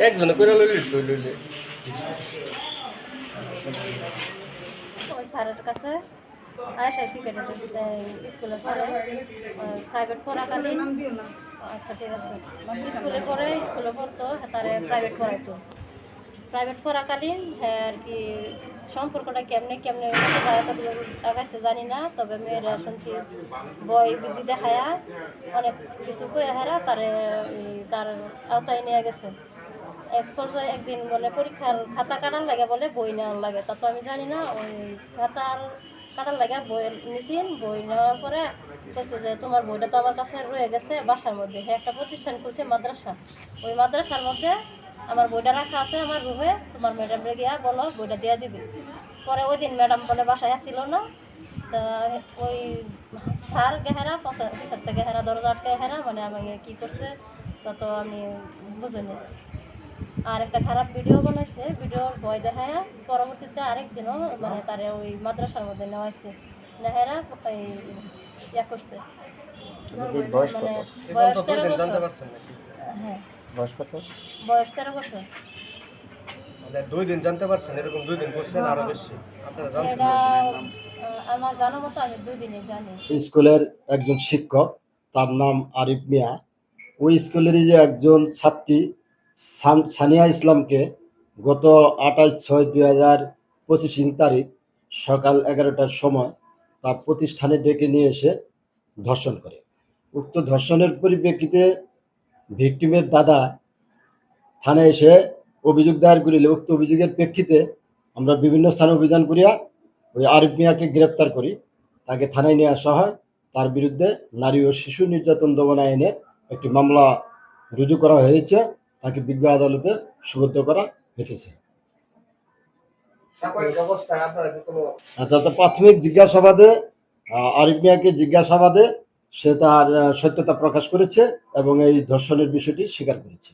একজনে করে লইলে ওই স্যারের কাছে আয়সা ক্রিকেট স্কুলে পড়ে প্রাইভেট পড়াকালীন। আচ্ছা ঠিক আছে, স্কুলে পড়তো, তারে প্রাইভেট পড়াইতো। প্রাইভেট পড়াকালীন হ্যাঁ আর কি সম্পর্কটা কেমনে কেমনে লাগাইছে জানি না, তবে মেয়েরা শুনছি বই বুদ্ধি দেখায়া অনেক কিছু কয়ে হারা তারে তার আওতায় নিয়ে গেছে। এক পর্যায়ে একদিন বলে পরীক্ষার খাতা কাটার লাগে, বলে বই নেওয়ার লাগে, তা তো আমি জানি না। ওই খাতার কাটার লাগে বই নিয়েছেন, বই নেওয়ার পরে বলছে যে তোমার বইটা তো আমার কাছে রয়ে গেছে বাসার মধ্যে। হ্যাঁ একটা প্রতিষ্ঠান খুলছে মাদ্রাসা, ওই মাদ্রাসার মধ্যে আমার বইটা রাখা আছে আমার রুমে, তোমার ম্যাডামরে গিয়া বলো বইটা দিয়ে দিবে। পরে ওই দিন ম্যাডাম বলে বাসায় আসছিল না, তা ওই স্যার গেহারা পিছারটা গেহারা দরজা আটকে হেরা, মানে আমাকে কী করছে তত আমি বুঝিনি। আর একটা খারাপ ভিডিও বানাইছে, ভিডিওর ভয় দেখায় পরবর্তীতে আরেকদিনও মানে তারে ওই মাদ্রাসার মধ্যে নেওয়া হয়েছে, নেহারা ওই ইয়া করছে। মানে বয়স 13 বছর। হ্যাঁ বয়স কত? বয়স 13 বছর। মানে 2 দিন জানতে পারছেন, এরকম 2 দিন করছেন আরো বেশি আপনারা জানছেন? এটা আমার জানা মতো আমি 2 দিনে জানি। স্কুলের একজন শিক্ষক, তার নাম আরিফ মিয়া, ওই স্কুলেরই যে একজন ছাত্রী সানিয়া ইসলামকে গত 28/6/2025 তারিখ সকাল 11টার সময় তার প্রতিষ্ঠানে ডেকে নিয়ে এসে ধর্ষণ করে। উক্ত ধর্ষণের পরিপ্রেক্ষিতে ভিকটিমের দাদা থানায় এসে অভিযোগ দায়ের করিলে উক্ত অভিযোগের প্রেক্ষিতে আমরা বিভিন্ন স্থানে অভিযান করিয়া ওই আরিফ মিয়াকে গ্রেপ্তার করি, তাকে থানায় নিয়ে আসা হয়। তার বিরুদ্ধে নারী ও শিশু নির্যাতন দমন আইনে একটি মামলা রুজু করা হয়েছে, তাকে বিজ্ঞ আদালতে সুবদ্ধ করা হয়েছে। প্রাথমিক জিজ্ঞাসাবাদে আরিফ মিয়াকে জিজ্ঞাসাবাদে সে তার সত্যতা প্রকাশ করেছে এবং এই ধর্ষণের বিষয়টি স্বীকার করেছে।